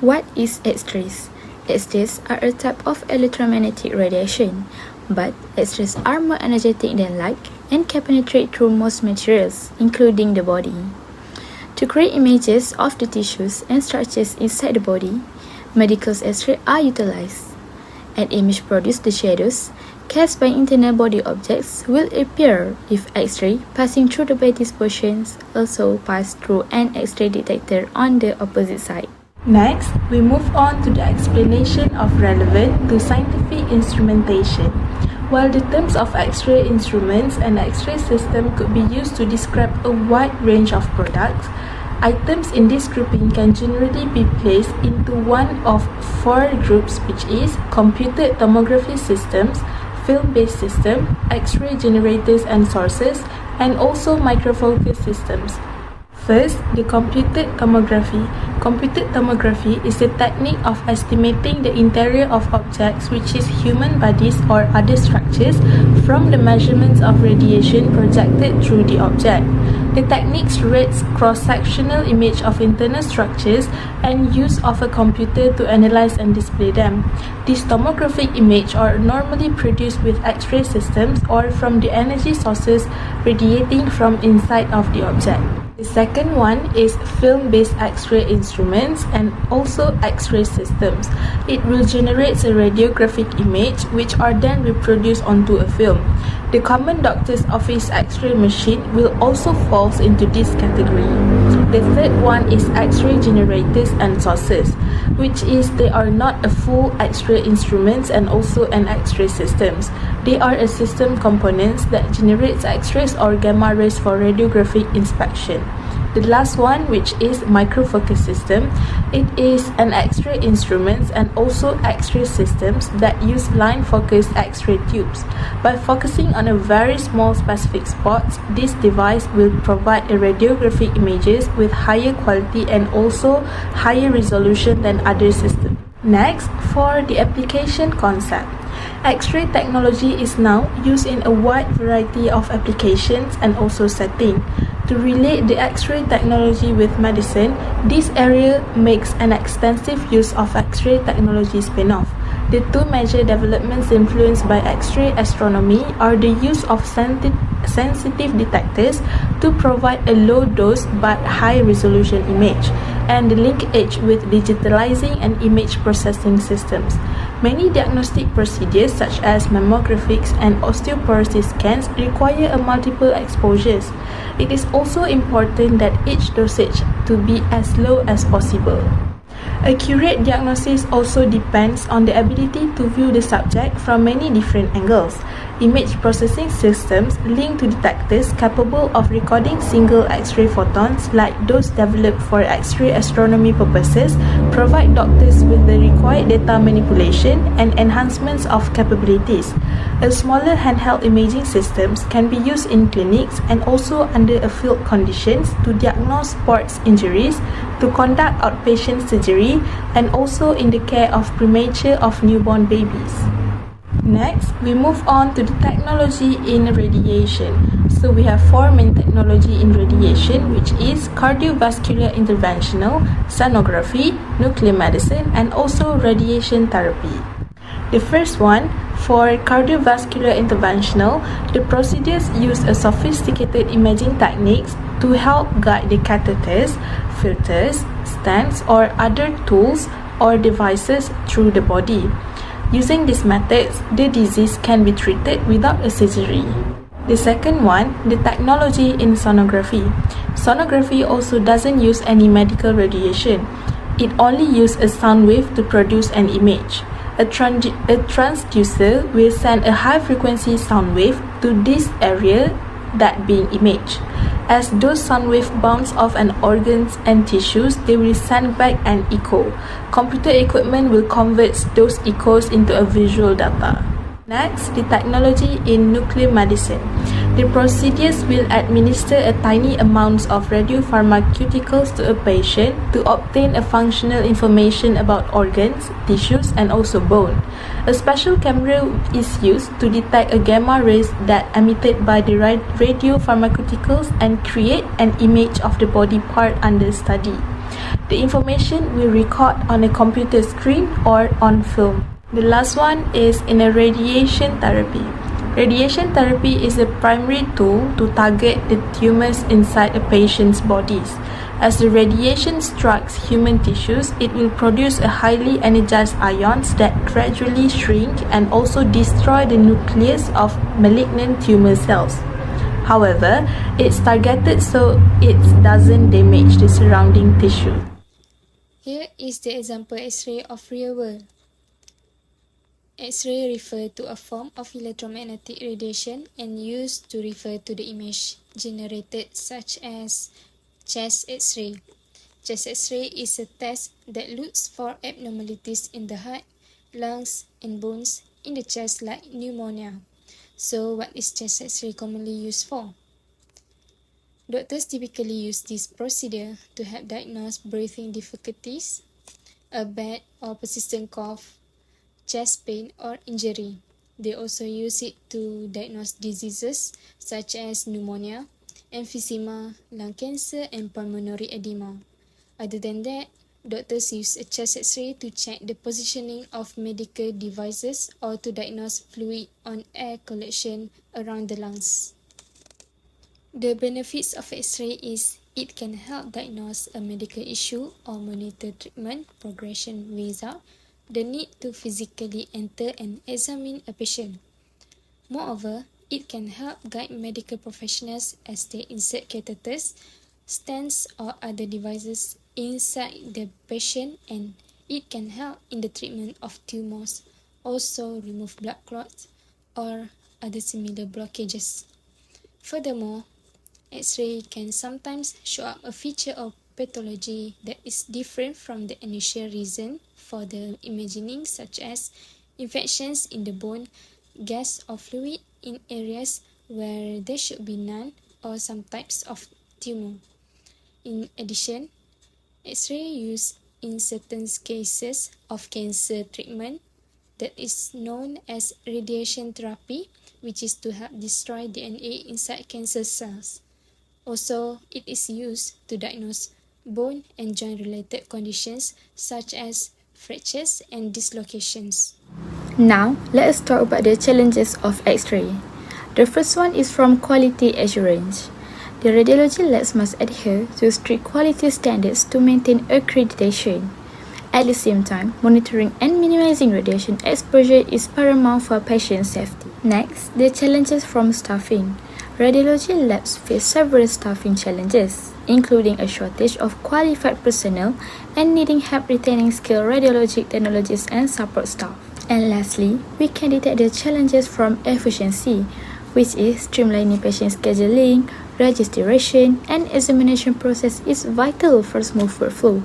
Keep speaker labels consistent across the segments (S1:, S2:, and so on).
S1: What is X-rays? X-rays are a type of electromagnetic radiation, but X-rays are more energetic than light and can penetrate through most materials, including the body. To create images of the tissues and structures inside the body, medical X-rays are utilized. An image produces the shadows cast by internal body objects will appear if X-ray passing through the body's portions also pass through an X-ray detector on the opposite side.
S2: Next, we move on to the explanation of relevant to scientific instrumentation. While the terms of X-ray instruments and X-ray system could be used to describe a wide range of products, items in this grouping can generally be placed into one of four groups, which is computed tomography systems, film-based system, X-ray generators and sources, and also microfocus systems. First, the computed tomography. Computed tomography is the technique of estimating the interior of objects, which is human bodies or other structures, from the measurements of radiation projected through the object. The technique reads cross-sectional image of internal structures and use of a computer to analyze and display them. These tomographic images are normally produced with X-ray systems or from the energy sources radiating from inside of the object. The second one is film-based X-ray instruments and also X-ray systems. It will generate a radiographic image which are then reproduced onto a film. The common doctor's office X-ray machine will also fall into this category. The third one is X-ray generators and sources, which is they are not a full X-ray instruments and also an X-ray systems. They are a system components that generates X-rays or gamma rays for radiographic inspection. The last one, which is microfocus system, it is an X-ray instruments and also X-ray systems that use line-focused X-ray tubes. By focusing on a very small specific spots, this device will provide a radiographic images with higher quality and also higher resolution than other systems. Next, for the application concept. X-ray technology is now used in a wide variety of applications and also settings. To relate the X-ray technology with medicine, this area makes an extensive use of X-ray technology spin-off. The two major developments influenced by X-ray astronomy are the use of sensitive detectors to provide a low dose but high resolution image, and the linkage with digitalizing and image processing systems. Many diagnostic procedures such as mammographics and osteoporosis scans require a multiple exposures. It is also important that each dosage to be as low as possible. Accurate diagnosis also depends on the ability to view the subject from many different angles. Image processing systems linked to detectors capable of recording single X-ray photons like those developed for X-ray astronomy purposes provide doctors with the required data manipulation and enhancements of capabilities. A smaller handheld imaging systems can be used in clinics and also under a field conditions to diagnose sports injuries, to conduct outpatient surgery, and also in the care of premature of newborn babies. Next, we move on to the technology in radiation. So we have four main technology in radiation, which is cardiovascular interventional, sonography, nuclear medicine, and also radiation therapy. The first one, for cardiovascular interventional, the procedures use a sophisticated imaging techniques to help guide the catheters, filters, stents, or other tools or devices through the body. Using these methods, the disease can be treated without a surgery. The second one, the technology in sonography. Sonography also doesn't use any medical radiation. It only uses a sound wave to produce an image. A transducer will send a high-frequency sound wave to this area that being imaged. As those sound waves bounce off an organs and tissues, they will send back an echo. Computer equipment will convert those echoes into a visual data. Next, the technology in nuclear medicine. The procedures will administer a tiny amount of radiopharmaceuticals to a patient to obtain a functional information about organs, tissues, and also bone. A special camera is used to detect a gamma rays that emitted by the radiopharmaceuticals and create an image of the body part under study. The information we record on a computer screen or on film. The last one is in a radiation therapy. Radiation therapy is a primary tool to target the tumors inside a patient's bodies. As the radiation strikes human tissues, it will produce a highly energized ions that gradually shrink and also destroy the nucleus of malignant tumor cells. However, it's targeted so it doesn't damage the surrounding tissue.
S1: Here is the example X-ray of real world. X-ray refer to a form of electromagnetic radiation and used to refer to the image generated such as chest X-ray. Chest X-ray is a test that looks for abnormalities in the heart, lungs, and bones in the chest like pneumonia. So what is chest X-ray commonly used for? Doctors typically use this procedure to help diagnose breathing difficulties, a bad or persistent cough, chest pain or injury. They also use it to diagnose diseases such as pneumonia, emphysema, lung cancer and pulmonary edema. Other than that, doctors use a chest X-ray to check the positioning of medical devices or to diagnose fluid on air collection around the lungs. The benefits of X-ray is it can help diagnose a medical issue or monitor treatment progression without the need to physically enter and examine a patient. Moreover, it can help guide medical professionals as they insert catheters, stents or other devices inside the patient, and it can help in the treatment of tumors, also remove blood clots or other similar blockages. Furthermore, X-ray can sometimes show up a feature of pathology that is different from the initial reason for the imaging, such as infections in the bone, gas or fluid in areas where there should be none, or some types of tumor. In addition, X-ray used in certain cases of cancer treatment that is known as radiation therapy, which is to help destroy DNA inside cancer cells. Also, it is used to diagnose bone and joint-related conditions such as fractures and dislocations. Now, let us talk about the challenges of X-ray. The first one is from quality assurance. The radiology labs must adhere to strict quality standards to maintain accreditation. At the same time, monitoring and minimizing radiation exposure is paramount for patient safety. Next, the challenges from staffing. Radiology labs face several staffing challenges, including a shortage of qualified personnel and needing help retaining skilled radiologic technologists and support staff. And lastly, we can detect the challenges from efficiency, which is streamlining patient scheduling, registration, and examination process is vital for smooth workflow.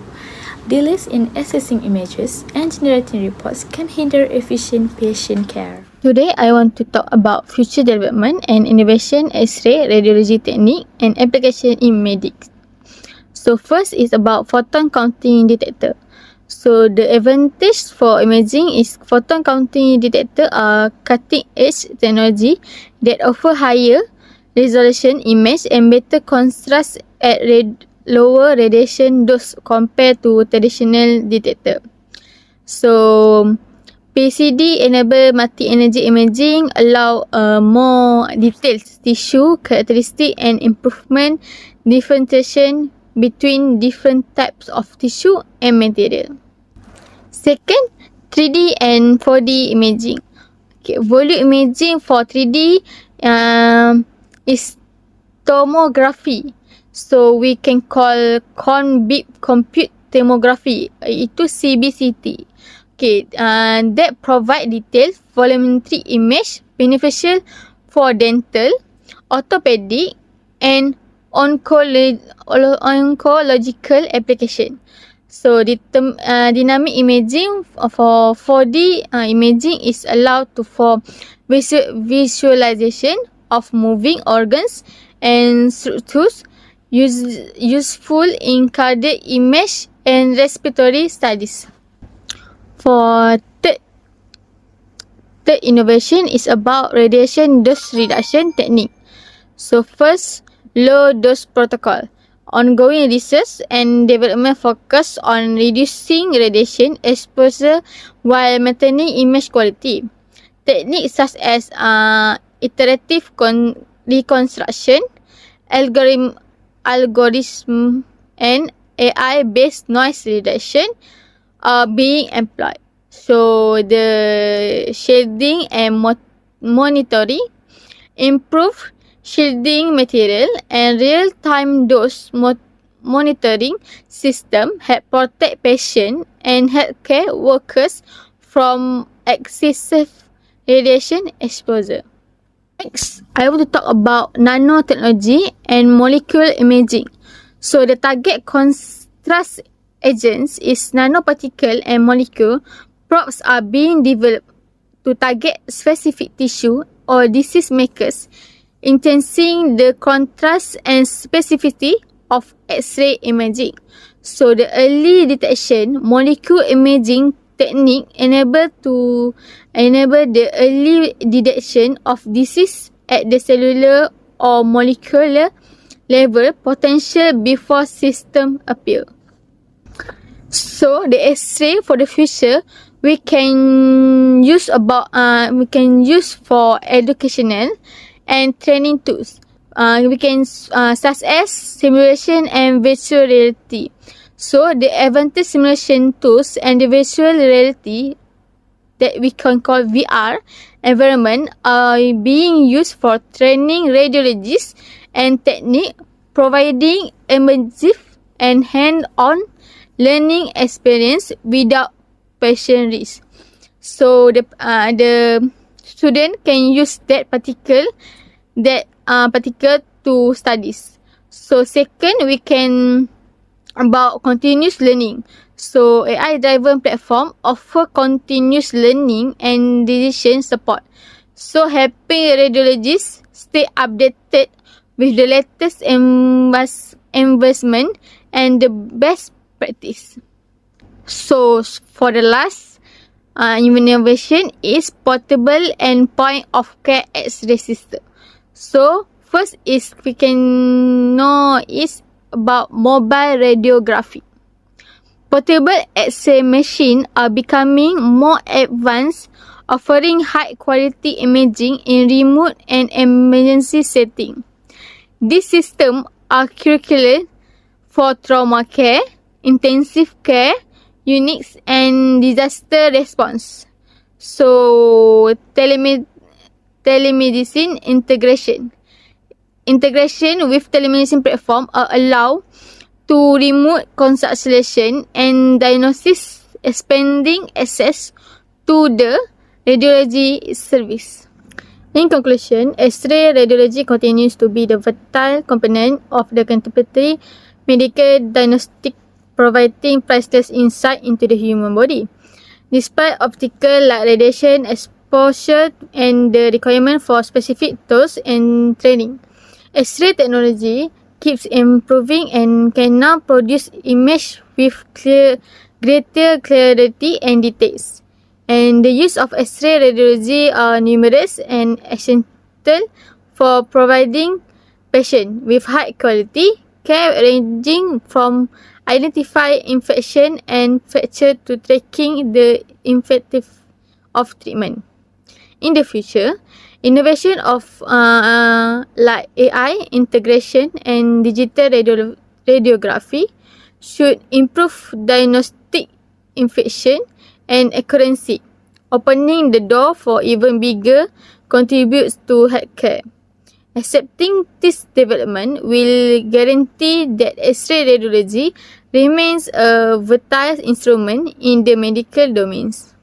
S1: Delays in accessing images and generating reports can hinder efficient patient care.
S3: Today, I want to talk about future development and innovation X-ray radiology technique and application in medics. So first is about photon counting detector. So the advantage for imaging is photon counting detector are cutting edge technology that offer higher resolution image and better contrast at lower radiation dose compared to traditional detector. So PCD enable multi-energy imaging, allow more detailed tissue characteristic and improvement differentiation between different types of tissue and material. Second, 3D and 4D imaging. Okay, volume imaging for 3D is tomography. So we can call beam compute tomography, itu CBCT. Okay, that provide detailed volumetric image beneficial for dental, orthopedic and oncological application. So dynamic imaging for 4D imaging is allowed for visualization of moving organs and structures, useful in cardiac image and respiratory studies. For third innovation is about radiation dose reduction technique. So first, low dose protocol. Ongoing research and development focus on reducing radiation exposure while maintaining image quality. Techniques such as iterative reconstruction, algorithm and AI-based noise reduction are being employed. So the shading and monitoring, improve shielding material and real-time dose monitoring system help protect patients and healthcare workers from excessive radiation exposure. Next, I want to talk about nanotechnology and molecular imaging. So the target contrast agents is nanoparticle and molecule. Probes are being developed to target specific tissue or disease makers, enhancing the contrast and specificity of X-ray imaging. So the early detection molecular imaging technique enable the early detection of disease at the cellular or molecular level potential before symptoms appear. So the X-ray for the future we can use for educational and training tools. We can such as simulation and virtual reality. So the advanced simulation tools and the virtual reality that we can call VR environment are being used for training radiologists and technique, providing immersive and hand-on learning experience without patient risk. So the student can use that particle to studies. So second, we can about continuous learning. So AI-driven platform offer continuous learning and decision support. So helping radiologists stay updated with the latest investment and the best practice. So for the last innovation is portable and point of care X-ray system. So first is we can know is about mobile radiography. Portable X-ray machines are becoming more advanced, offering high quality imaging in remote and emergency settings. These systems are critical for trauma care, intensive care units and disaster response. So telemedicine integration with telemedicine platform allow to remote consultation and diagnosis, expanding access to the radiology service. In conclusion, X-ray radiology continues to be the vital component of the contemporary medical diagnostic, providing priceless insight into the human body. Despite optical light radiation exposure and the requirement for specific tools and training, X-ray technology keeps improving and can now produce image with greater clarity and details. And the use of X-ray radiology are numerous and essential for providing patients with high quality care ranging from identifying infection and fracture to tracking the effective of treatment. In the future, innovation of like AI integration and digital radiography should improve diagnostic infection and accuracy, opening the door for even bigger contributes to healthcare. Accepting this development will guarantee that X-ray radiology remains a vital instrument in the medical domains.